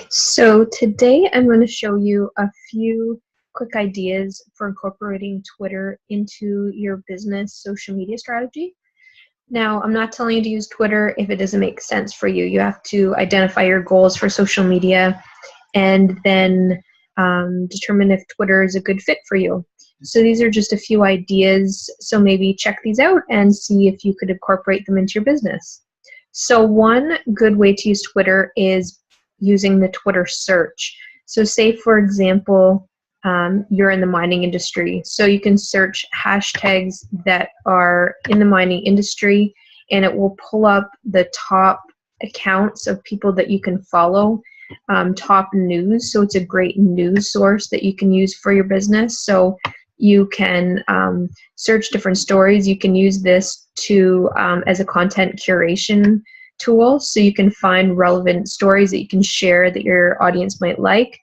So today I'm going to show you a few quick ideas for incorporating Twitter into your business social media strategy. Now, I'm not telling you to use Twitter if it doesn't make sense for you. You have to identify your goals for social media and then determine if Twitter is a good fit for you. So these are just a few ideas, so maybe check these out and see if you could incorporate them into your business. So one good way to use Twitter is using the Twitter search. So say, for example, you're in the mining industry. So you can search hashtags that are in the mining industry, and it will pull up the top accounts of people that you can follow, top news. So it's a great news source that you can use for your business. So you can search different stories. You can use this to as a content curation tool, so you can find relevant stories that you can share that your audience might like.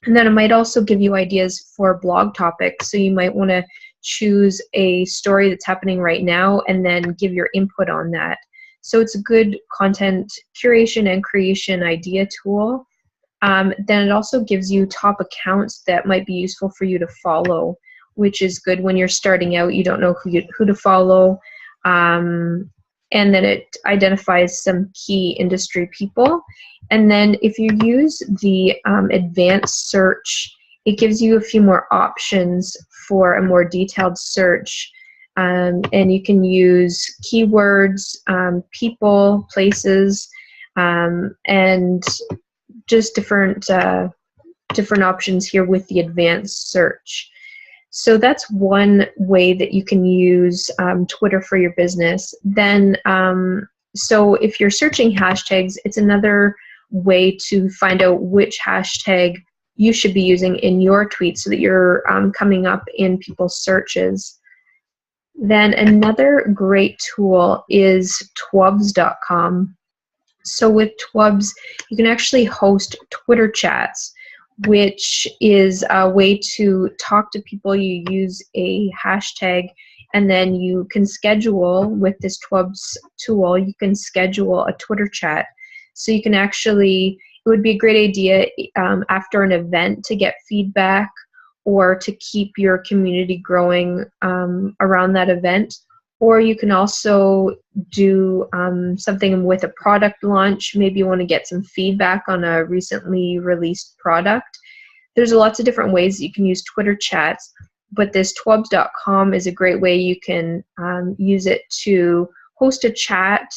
And then it might also give you ideas for blog topics. So you might want to choose a story that's happening right now and then give your input on that. So it's a good content curation and creation idea tool. Then it also gives you top accounts that might be useful for you to follow, which is good when you're starting out. You don't know who to follow. And then it identifies some key industry people. And then if you use the advanced search, it gives you a few more options for a more detailed search. And you can use keywords, people, places, and just different options here with the advanced search. So that's one way that you can use Twitter for your business. Then, so if you're searching hashtags, it's another way to find out which hashtag you should be using in your tweet so that you're coming up in people's searches. Then another great tool is Twubs.com. So with Twubs, you can actually host Twitter chats, which is a way to talk to people. You use a hashtag, and then you can schedule with this Twubs tool, you can schedule a Twitter chat. So you can actually, it would be a great idea after an event to get feedback or to keep your community growing around that event. Or you can also do something with a product launch. Maybe you want to get some feedback on a recently released product. There's lots of different ways that you can use Twitter chats, but this Twubs.com is a great way you can use it to host a chat.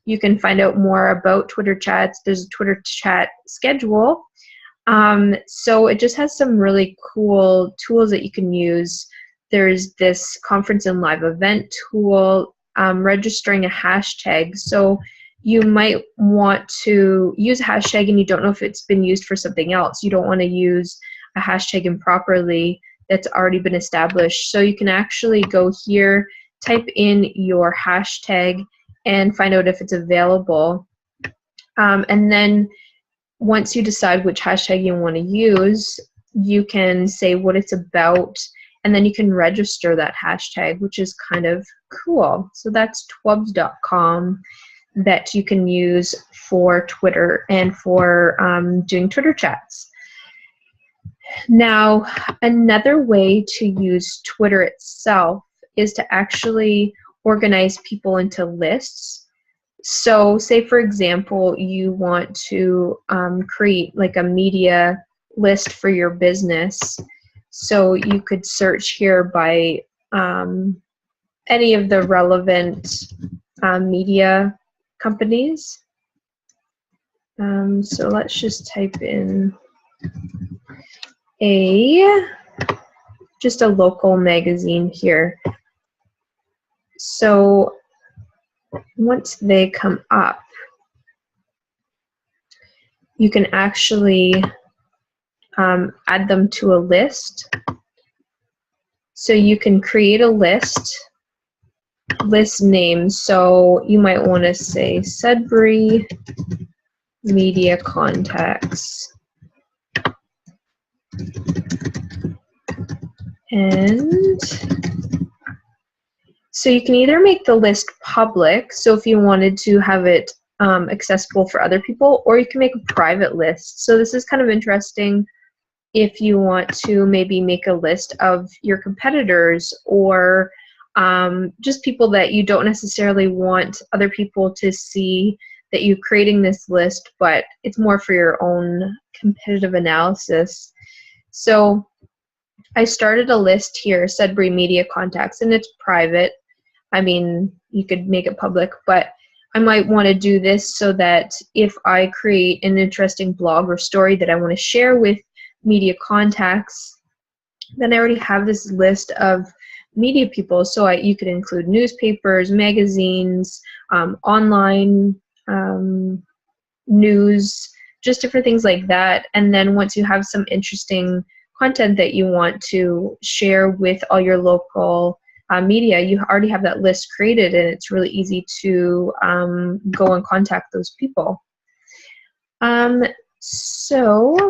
You can find out more about Twitter chats. There's a Twitter chat schedule. So it just has some really cool tools that you can use. There's this conference and live event tool, registering a hashtag. So you might want to use a hashtag and you don't know if it's been used for something else. You don't want to use a hashtag improperly that's already been established. So you can actually go here, type in your hashtag, and find out if it's available. And then once you decide which hashtag you want to use, you can say what it's about, and then you can register that hashtag, which is kind of cool. So that's Twubs.com that you can use for Twitter and for doing Twitter chats. Now, another way to use Twitter itself is to actually organize people into lists. So say, for example, you want to create like a media list for your business. So you could search here by any of the relevant media companies. So let's just type in just a local magazine here. So once they come up, you can actually add them to a list. So you can create a list name. So you might want to say Sudbury Media Contacts. And so you can either make the list public, so if you wanted to have it accessible for other people, or you can make a private list. So this is kind of interesting if you want to maybe make a list of your competitors, or just people that you don't necessarily want other people to see that you're creating this list, but it's more for your own competitive analysis. So I started a list here, Sudbury Media Contacts, and it's private. I mean, you could make it public, but I might want to do this so that if I create an interesting blog or story that I want to share with media contacts, then I already have this list of media people. So you could include newspapers, magazines, online news, just different things like that. And then once you have some interesting content that you want to share with all your local media, you already have that list created, and it's really easy to go and contact those people. So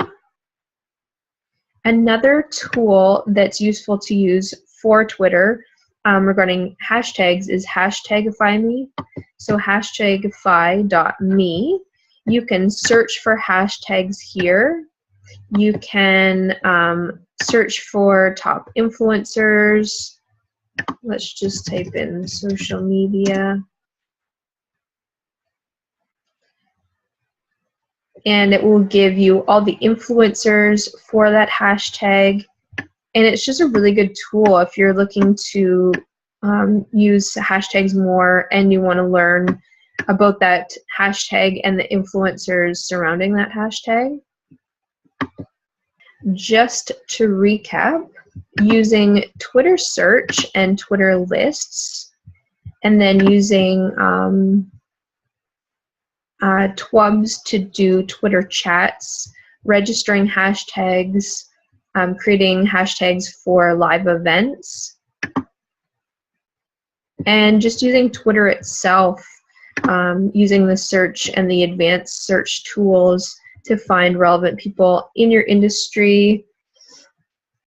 another tool that's useful to use for Twitter regarding hashtags is Hashtagify.me. So Hashtagify.me. You can search for hashtags here. You can search for top influencers. Let's just type in social media. And it will give you all the influencers for that hashtag. And it's just a really good tool if you're looking to use hashtags more and you want to learn about that hashtag and the influencers surrounding that hashtag. Just to recap, using Twitter search and Twitter lists, and then using Twubs to do Twitter chats, registering hashtags, creating hashtags for live events, and just using Twitter itself, using the search and the advanced search tools to find relevant people in your industry,